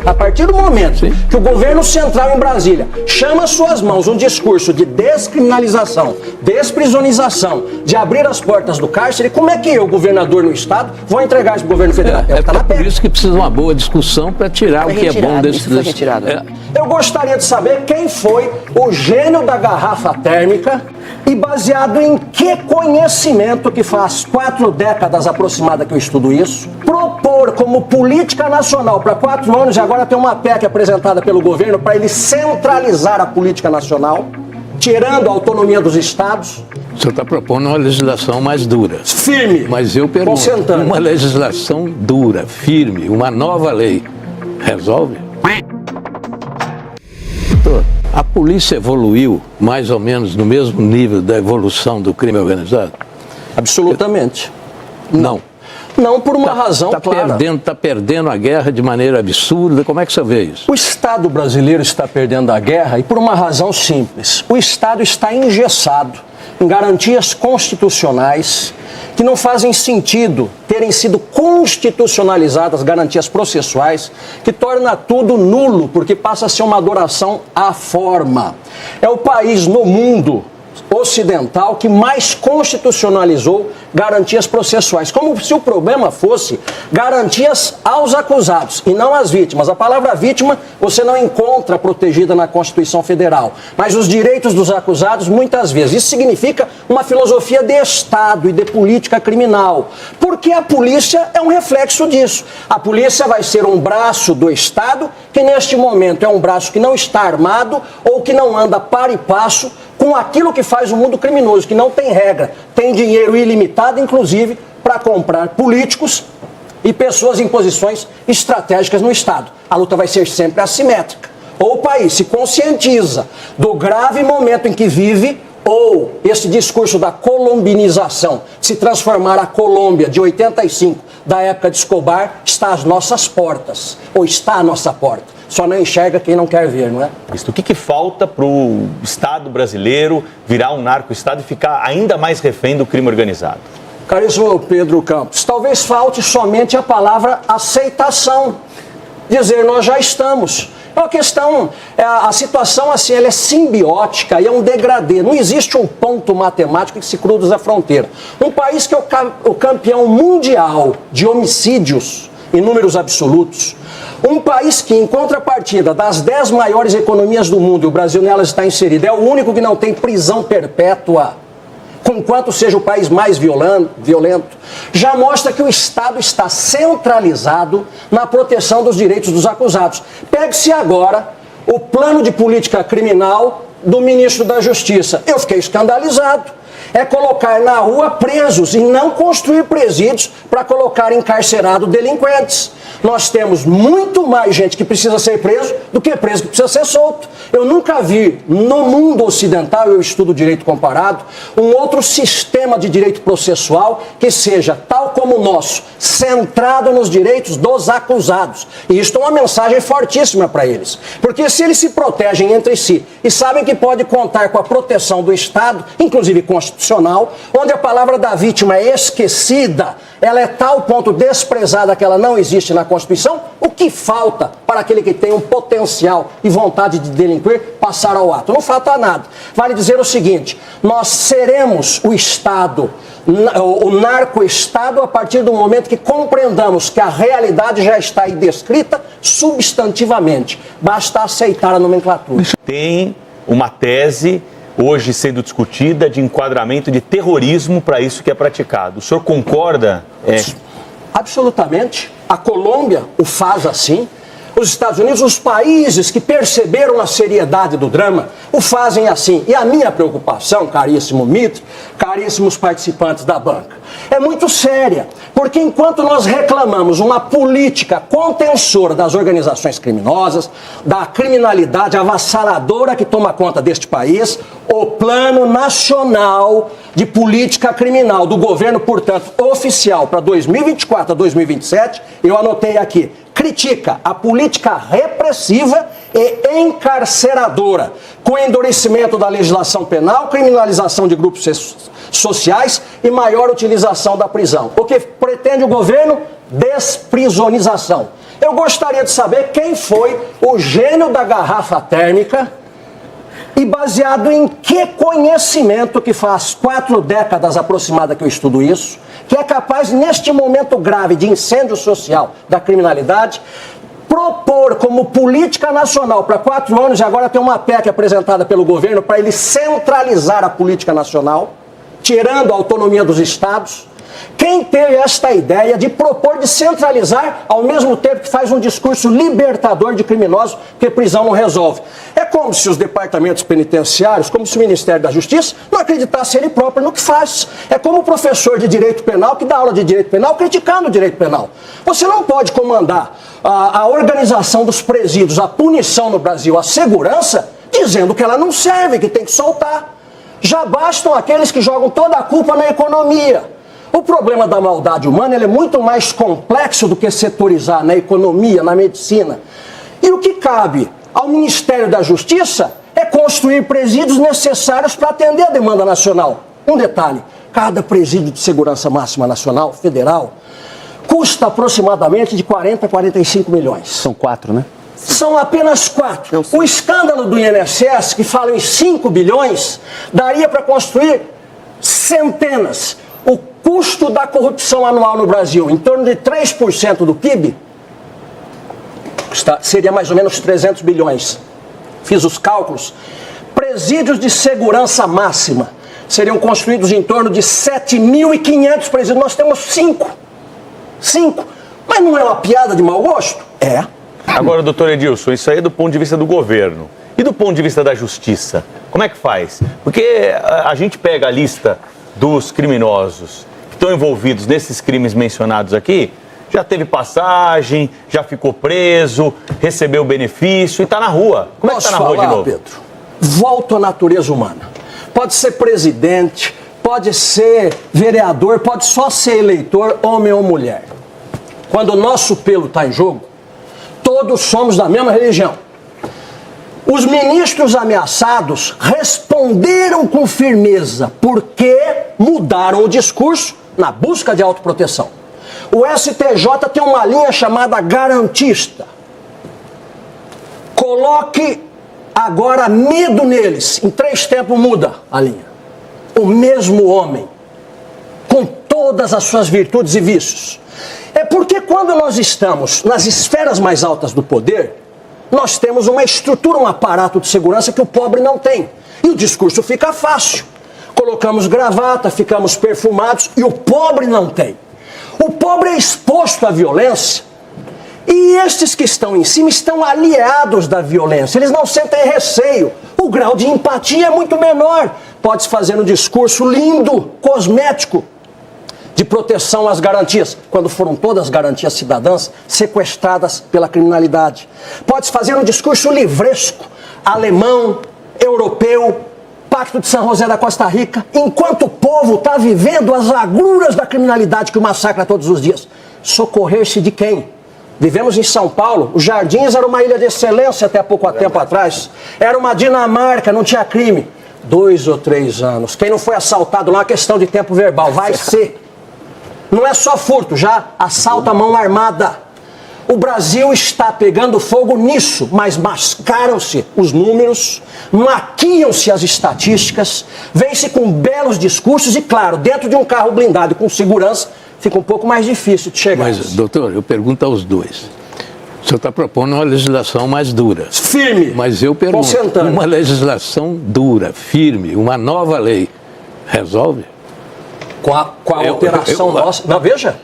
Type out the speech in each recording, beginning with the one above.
A partir do momento que o governo central em Brasília chama às suas mãos um discurso de descriminalização, desprisionização, de abrir as portas do cárcere, como é que eu, governador no estado, vou entregar isso pro governo federal? Por isso que precisa de uma boa discussão para tirar o que é bom desse... Eu gostaria de saber quem foi o gênio da garrafa térmica e baseado em que conhecimento, que faz 4 décadas aproximadas que eu estudo isso, propor como política nacional para 4 anos, e agora tem uma PEC apresentada pelo governo para ele centralizar a política nacional, tirando a autonomia dos estados. O senhor está propondo uma legislação mais dura. Firme. Mas eu pergunto, uma legislação dura, firme, uma nova lei, resolve? A polícia evoluiu mais ou menos no mesmo nível da evolução do crime organizado? Absolutamente. Não. Não por uma razão clara. Está perdendo a guerra de maneira absurda. Como é que você vê isso? O Estado brasileiro está perdendo a guerra e por uma razão simples. O Estado está engessado em garantias constitucionais que não fazem sentido terem sido constitucionalizadas, garantias processuais, que torna tudo nulo, porque passa a ser uma adoração à forma. É o país no mundo ocidental que mais constitucionalizou garantias processuais, como se o problema fosse garantias aos acusados e não às vítimas. A palavra vítima você não encontra protegida na Constituição Federal, mas os direitos dos acusados muitas vezes. Isso significa uma filosofia de Estado e de política criminal, porque a polícia é um reflexo disso. A polícia vai ser um braço do Estado que neste momento é um braço que não está armado ou que não anda par e passo com aquilo que faz o mundo criminoso, que não tem regra, tem dinheiro ilimitado, inclusive, para comprar políticos e pessoas em posições estratégicas no Estado. A luta vai ser sempre assimétrica. Ou o país se conscientiza do grave momento em que vive, ou esse discurso da colombinização, se transformar a Colômbia de 85, da época de Escobar, está às nossas portas, ou está à nossa porta. Só não enxerga quem não quer ver, não é? O que falta para o Estado brasileiro virar um narco-estado e ficar ainda mais refém do crime organizado? Caríssimo Pedro Campos, talvez falte somente a palavra aceitação. Dizer, nós já estamos. É uma questão, a situação assim, ela é simbiótica e é um degradê. Não existe um ponto matemático que se cruza a fronteira. Um país que é o campeão mundial de homicídios em números absolutos, um país que, em contrapartida das 10 maiores economias do mundo, e o Brasil nelas está inserido, é o único que não tem prisão perpétua, conquanto seja o país mais violento, já mostra que o Estado está centralizado na proteção dos direitos dos acusados. Pegue-se agora o plano de política criminal do ministro da Justiça. Eu fiquei escandalizado. É colocar na rua presos e não construir presídios para colocar encarcerados delinquentes. Nós temos muito mais gente que precisa ser preso do que preso que precisa ser solto. Eu nunca vi no mundo ocidental, eu estudo direito comparado, um outro sistema de direito processual que seja, tal como o nosso, centrado nos direitos dos acusados. E isto é uma mensagem fortíssima para eles. Porque se eles se protegem entre si e sabem que pode contar com a proteção do Estado, inclusive constitucional, onde a palavra da vítima é esquecida, ela é tal ponto desprezada que ela não existe na Constituição, o que falta para aquele que tem um potencial e vontade de delinquir passar ao ato? Não falta nada. Vale dizer o seguinte, nós seremos o Estado, o narco-Estado, a partir do momento que compreendamos que a realidade já está aí descrita substantivamente. Basta aceitar a nomenclatura. Tem uma tese hoje sendo discutida de enquadramento de terrorismo para isso que é praticado. O senhor concorda? Absolutamente. A Colômbia o faz assim. Os Estados Unidos, os países que perceberam a seriedade do drama, o fazem assim. E a minha preocupação, caríssimo Mitre, caríssimos participantes da banca, é muito séria. Porque enquanto nós reclamamos uma política contensora das organizações criminosas, da criminalidade avassaladora que toma conta deste país, o Plano Nacional de Política Criminal do governo, portanto, oficial para 2024 a 2027, eu anotei aqui, critica a política repressiva e encarceradora, com endurecimento da legislação penal, criminalização de grupos sociais e maior utilização da prisão. O que pretende o governo? Desprisonização. Eu gostaria de saber quem foi o gênio da garrafa térmica e baseado em que conhecimento, que faz 4 décadas aproximadas que eu estudo isso, que é capaz, neste momento grave de incêndio social da criminalidade, propor como política nacional para 4 anos, e agora tem uma PEC apresentada pelo governo para ele centralizar a política nacional, tirando a autonomia dos estados. Quem teve esta ideia de propor de centralizar ao mesmo tempo que faz um discurso libertador de criminosos, porque prisão não resolve? É como se os departamentos penitenciários, como se o Ministério da Justiça não acreditasse ele próprio no que faz. É como o professor de direito penal que dá aula de direito penal criticando o direito penal. Você não pode comandar a organização dos presídios, a punição no Brasil, a segurança, dizendo que ela não serve, que tem que soltar. Já bastam aqueles que jogam toda a culpa na economia. O problema da maldade humana ele é muito mais complexo do que setorizar na economia, na medicina. E o que cabe ao Ministério da Justiça é construir presídios necessários para atender a demanda nacional. Um detalhe, cada presídio de segurança máxima nacional, federal, custa aproximadamente de 40 a 45 milhões. São 4, né? São apenas 4. O escândalo do INSS, que fala em 5 bilhões, daria para construir centenas. O custo da corrupção anual no Brasil, em torno de 3% do PIB, seria mais ou menos 300 bilhões. Fiz os cálculos. Presídios de segurança máxima seriam construídos em torno de 7.500 presídios. Nós temos 5. Mas não é uma piada de mau gosto? É. Agora, doutor Edilson, isso aí é do ponto de vista do governo. E do ponto de vista da justiça? Como é que faz? Porque a gente pega a lista dos criminosos que estão envolvidos nesses crimes mencionados aqui, já teve passagem, já ficou preso, recebeu benefício e está na rua. Como é que está na rua de novo? Pedro, volto à natureza humana. Pode ser presidente, pode ser vereador, pode só ser eleitor, homem ou mulher. Quando o nosso pelo está em jogo, todos somos da mesma religião. Os ministros ameaçados responderam com firmeza porque mudaram o discurso na busca de autoproteção. O STJ tem uma linha chamada garantista. Coloque agora medo neles. Em 3 tempos muda a linha. O mesmo homem, com todas as suas virtudes e vícios. É porque quando nós estamos nas esferas mais altas do poder, nós temos uma estrutura, um aparato de segurança que o pobre não tem. E o discurso fica fácil. Colocamos gravata, ficamos perfumados e o pobre não tem. O pobre é exposto à violência e estes que estão em cima estão aliados da violência. Eles não sentem receio. O grau de empatia é muito menor. Pode-se fazer um discurso lindo, cosmético, de proteção às garantias, quando foram todas as garantias cidadãs sequestradas pela criminalidade. Pode-se fazer um discurso livresco, alemão, europeu, Pacto de São José da Costa Rica, enquanto o povo está vivendo as agruras da criminalidade que o massacra todos os dias. Socorrer-se de quem? Vivemos em São Paulo, os Jardins era uma ilha de excelência até pouco tempo atrás. Era uma Dinamarca, não tinha crime. 2 ou 3 anos. Quem não foi assaltado lá é uma questão de tempo verbal, vai ser. Não é só furto, já assalto à mão armada. O Brasil está pegando fogo nisso, mas mascaram-se os números, maquiam-se as estatísticas, vem-se com belos discursos e, claro, dentro de um carro blindado e com segurança, fica um pouco mais difícil de chegar. Mas, doutor, eu pergunto aos dois. O senhor está propondo uma legislação mais dura. Firme. Mas eu pergunto, uma legislação dura, firme, uma nova lei, resolve? Com a alteração nossa. Não, veja,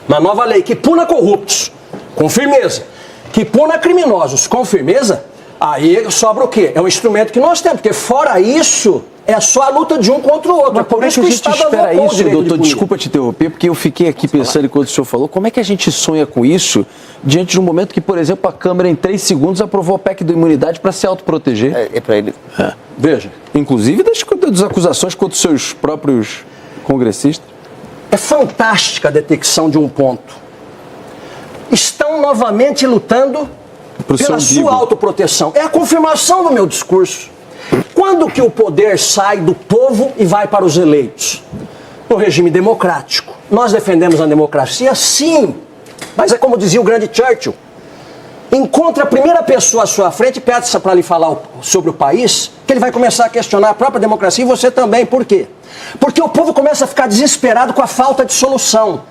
uma nova lei que puna corruptos, com firmeza, que puna criminosos, com firmeza, aí sobra o quê? É um instrumento que nós temos, porque fora isso, é só a luta de um contra o outro. Mas por isso que a gente espera isso, doutor? Desculpa te interromper, porque eu fiquei aqui pensando enquanto o senhor falou, como é que a gente sonha com isso diante de um momento que, por exemplo, a Câmara em 3 segundos aprovou a PEC da imunidade para se autoproteger? É para ele. Veja, inclusive das acusações contra os seus próprios congressistas. É fantástica a detecção de um ponto. Estão novamente lutando pela sua autoproteção. É a confirmação do meu discurso. Quando que o poder sai do povo e vai para os eleitos? No regime democrático. Nós defendemos a democracia? Sim. Mas é como dizia o grande Churchill, encontre a primeira pessoa à sua frente e peça para lhe falar sobre o país, que ele vai começar a questionar a própria democracia e você também. Por quê? Porque o povo começa a ficar desesperado com a falta de solução.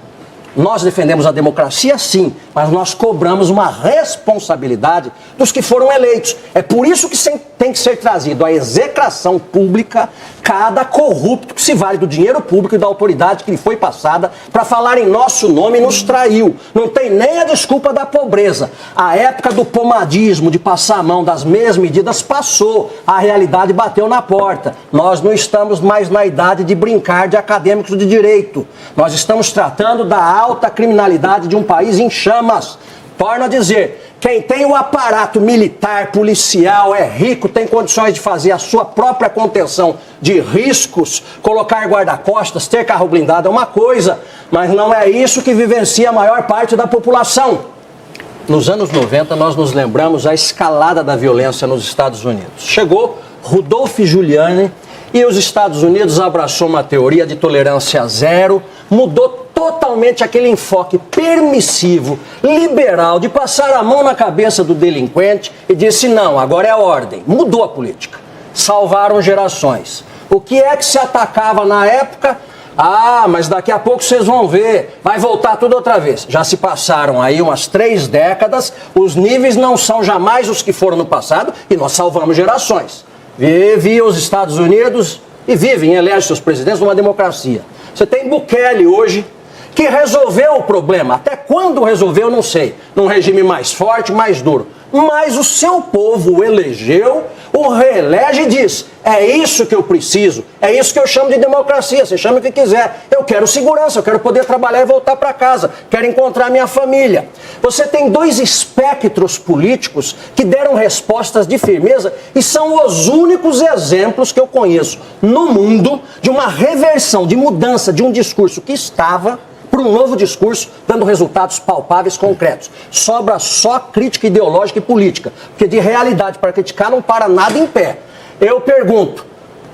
Nós defendemos a democracia, sim, mas nós cobramos uma responsabilidade dos que foram eleitos. É por isso que tem que ser trazido à execração pública cada corrupto que se vale do dinheiro público e da autoridade que lhe foi passada para falar em nosso nome e nos traiu. Não tem nem a desculpa da pobreza. A época do pomadismo, de passar a mão das mesmas medidas, passou. A realidade bateu na porta. Nós não estamos mais na idade de brincar de acadêmicos de direito. Nós estamos tratando da alta criminalidade de um país em chamas. Torno a dizer, quem tem o aparato militar, policial, é rico, tem condições de fazer a sua própria contenção de riscos, colocar guarda-costas, ter carro blindado é uma coisa, mas não é isso que vivencia a maior parte da população. Nos anos 90, nós nos lembramos a escalada da violência nos Estados Unidos. Chegou Rudolph Giuliani e os Estados Unidos abraçou uma teoria de tolerância zero, mudou totalmente aquele enfoque permissivo, liberal, de passar a mão na cabeça do delinquente e disse, não, agora é a ordem. Mudou a política. Salvaram gerações. O que é que se atacava na época? Ah, mas daqui a pouco vocês vão ver, vai voltar tudo outra vez. Já se passaram aí umas 3 décadas, os níveis não são jamais os que foram no passado e nós salvamos gerações. Vive os Estados Unidos e vivem, elegem seus presidentes numa democracia. Você tem Bukele hoje, que resolveu o problema. Até quando resolveu, não sei. Num regime mais forte, mais duro. Mas o seu povo o elegeu, o reelege e diz, é isso que eu preciso, é isso que eu chamo de democracia, você chama o que quiser. Eu quero segurança, eu quero poder trabalhar e voltar para casa, quero encontrar minha família. Você tem 2 espectros políticos que deram respostas de firmeza e são os únicos exemplos que eu conheço no mundo de uma reversão, de mudança de um discurso que estava para um novo discurso, dando resultados palpáveis, concretos. Sobra só crítica ideológica e política, porque de realidade para criticar não para nada em pé. Eu pergunto,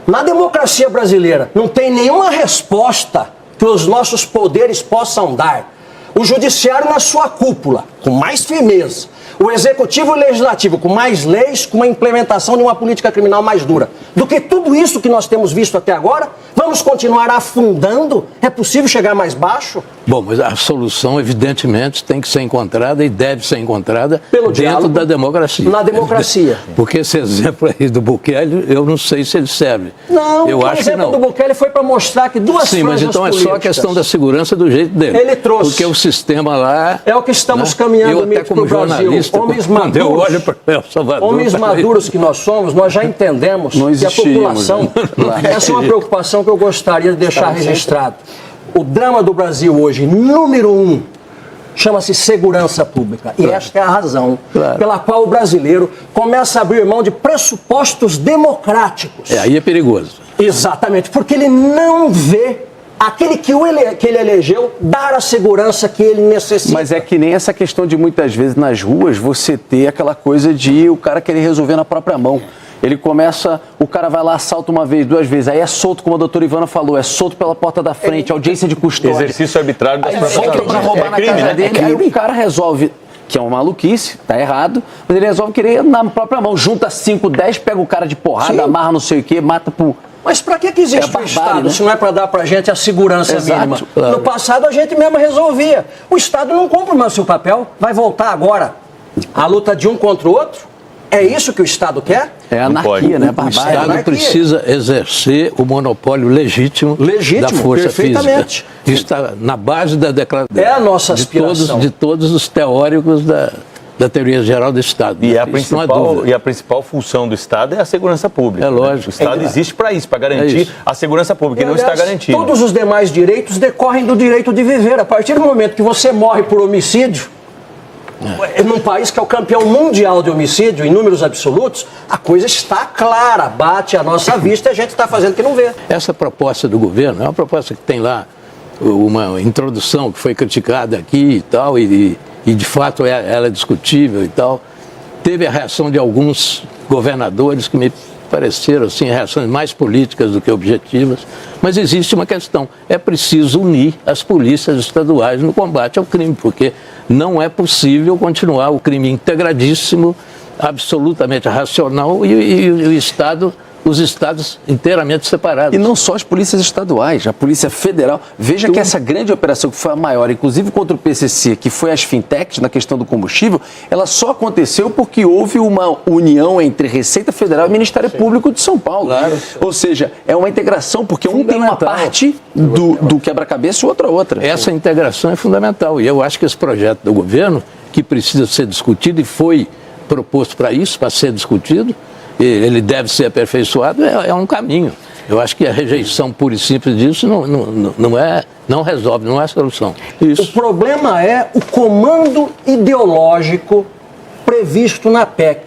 na democracia brasileira não tem nenhuma resposta que os nossos poderes possam dar? O judiciário na sua cúpula, com mais firmeza. O executivo e o legislativo com mais leis, com uma implementação de uma política criminal mais dura. Do que tudo isso que nós temos visto até agora, vamos continuar afundando? É possível chegar mais baixo? Bom, mas a solução, evidentemente, tem que ser encontrada e deve ser encontrada pelo dentro diálogo, da democracia. Na democracia. Porque esse exemplo aí do Bukele, eu não sei se ele serve. Não, eu acho que não. O exemplo do Bukele foi para mostrar que duas Sim, mas então é só a questão da segurança do jeito dele. Ele trouxe. Porque o sistema lá... É o que estamos caminhando eu até como para o Brasil. Homens maduros, eu olho para El Salvador, homens maduros que nós somos, nós já entendemos que a população... Essa é uma preocupação que eu gostaria de deixar registrado. O drama do Brasil hoje, número 1, chama-se segurança pública. E esta é a razão pela qual o brasileiro começa a abrir mão de pressupostos democráticos. Aí é perigoso. Exatamente, porque ele não vê aquele que ele elegeu dar a segurança que ele necessita. Mas é que nem essa questão de muitas vezes nas ruas você ter aquela coisa de o cara querer resolver na própria mão. Ele começa, o cara vai lá, assalta uma vez, 2 vezes, aí é solto, como a doutora Ivana falou, é solto pela porta da frente, audiência de custódia. Exercício arbitrário das próprias volta pra roubar na casa dele, aí o cara resolve, que é uma maluquice, tá errado, mas ele resolve querer na própria mão, junta 5, 10, pega o cara de porrada, amarra não sei o quê, mata por... Mas para que existe o Estado, né? Se não é para dar para a gente a segurança mínima? Claro. No passado a gente mesmo resolvia. O Estado não cumpre mais o seu papel, vai voltar agora a luta de um contra o outro? É isso que o Estado quer? É anarquia, né? O Estado precisa exercer o monopólio legítimo da força física. Isso está na base da declaração. É a nossa aspiração. De todos os teóricos da teoria geral do Estado. E, a principal função do Estado é a segurança pública. É lógico. O Estado existe para isso, para garantir a segurança pública, e não está garantido. Todos os demais direitos decorrem do direito de viver. A partir do momento que você morre por homicídio, num país que é o campeão mundial de homicídio, em números absolutos, a coisa está clara, bate à nossa vista e a gente está fazendo que não vê. Essa proposta do governo é uma proposta que tem lá uma introdução que foi criticada aqui e tal, e de fato ela é discutível e tal. Teve a reação de alguns governadores que me pareceram assim, reações mais políticas do que objetivas, mas existe uma questão, é preciso unir as polícias estaduais no combate ao crime, porque não é possível continuar o crime integradíssimo, absolutamente racional e o Estado, os estados inteiramente separados. E não só as polícias estaduais, a Polícia Federal. Veja que essa grande operação, que foi a maior, inclusive contra o PCC, que foi as fintechs na questão do combustível, ela só aconteceu porque houve uma união entre Receita Federal e Ministério Público de São Paulo. Claro. Ou seja, é uma integração, porque um tem uma parte do quebra-cabeça e outra. Essa integração é fundamental. E eu acho que esse projeto do governo, que precisa ser discutido e foi proposto para isso, para ser discutido, ele deve ser aperfeiçoado, é um caminho. Eu acho que a rejeição pura e simples disso não resolve, não é a solução. Isso. O problema é o comando ideológico previsto na PEC,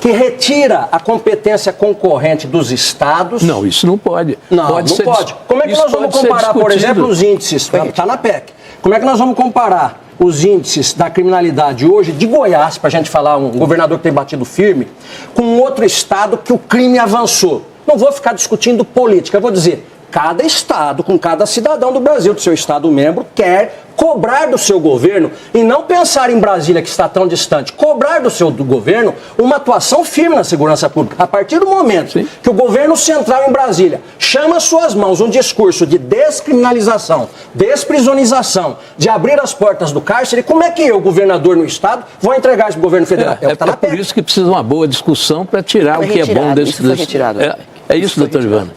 que retira a competência concorrente dos estados. Não, isso não pode. Não pode. Como é que nós vamos comparar, por exemplo, os índices? Está na PEC. Como é que nós vamos comparar os índices da criminalidade hoje de Goiás, para a gente falar, um governador que tem batido firme, com outro estado que o crime avançou? Não vou ficar discutindo política, eu vou dizer, cada estado, com cada cidadão do Brasil, do seu estado membro, quer cobrar do seu governo, e não pensar em Brasília, que está tão distante, cobrar do governo uma atuação firme na segurança pública. A partir do momento que o governo central em Brasília chama às suas mãos um discurso de descriminalização, desprisionização, de abrir as portas do cárcere, como é que eu, governador no estado, vou entregar isso para o governo federal? É por isso que precisa uma boa discussão para tirar o que é bom desse... Isso foi retirado. É isso, doutor Ivana.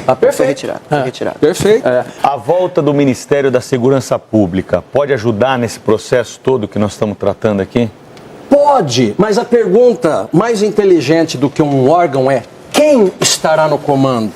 Tá perfeito. Foi retirado. Perfeito. A volta do Ministério da Segurança Pública pode ajudar nesse processo todo que nós estamos tratando aqui? Pode, mas a pergunta mais inteligente do que um órgão é: quem estará no comando?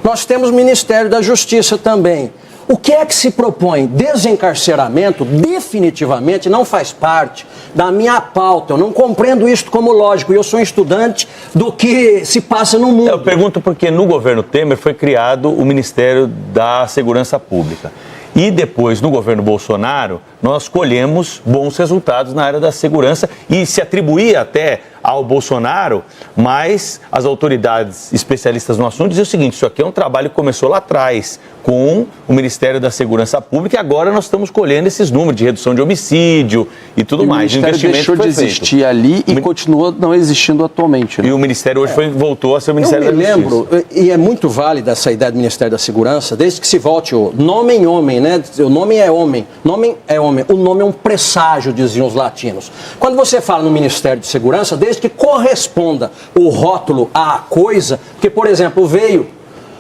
Nós temos o Ministério da Justiça também. O que é que se propõe? Desencarceramento definitivamente não faz parte da minha pauta. Eu não compreendo isso como lógico. E eu sou um estudante do que se passa no mundo. Eu pergunto porque no governo Temer foi criado o Ministério da Segurança Pública. E depois, no governo Bolsonaro, nós colhemos bons resultados na área da segurança e se atribuía até ao Bolsonaro, mas as autoridades especialistas no assunto diziam o seguinte: isso aqui é um trabalho que começou lá atrás com o Ministério da Segurança Pública e agora nós estamos colhendo esses números de redução de homicídio e tudo mais. O Ministério deixou de existir ali e continua não existindo atualmente. Né? E o Ministério hoje voltou a ser o Ministério da Justiça. Eu me lembro, e é muito válida essa ideia do Ministério da Segurança, desde que se volte o nome em homem, né? O nome é homem, o nome é um presságio, diziam os latinos. Quando você fala no Ministério de Segurança, desde que corresponda o rótulo à coisa, porque, por exemplo, veio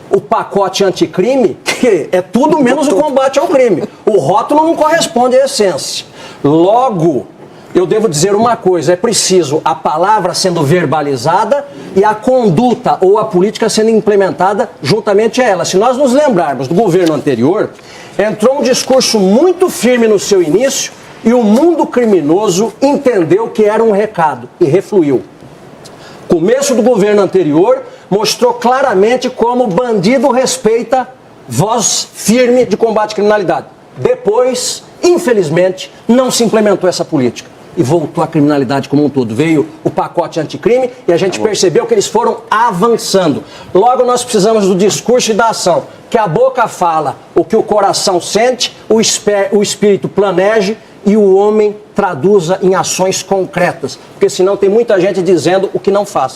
o pacote anticrime, que é tudo menos o combate ao crime. O rótulo não corresponde à essência. Logo, eu devo dizer uma coisa: é preciso a palavra sendo verbalizada e a conduta ou a política sendo implementada juntamente a ela. Se nós nos lembrarmos do governo anterior, entrou um discurso muito firme no seu início e o mundo criminoso entendeu que era um recado e refluiu. Começo do governo anterior mostrou claramente como o bandido respeita voz firme de combate à criminalidade. Depois, infelizmente, não se implementou essa política e voltou a criminalidade como um todo. Veio o pacote anticrime e a gente percebeu que eles foram avançando. Logo, nós precisamos do discurso e da ação. Que a boca fala o que o coração sente, o espírito planeje e o homem traduza em ações concretas. Porque senão tem muita gente dizendo o que não faz.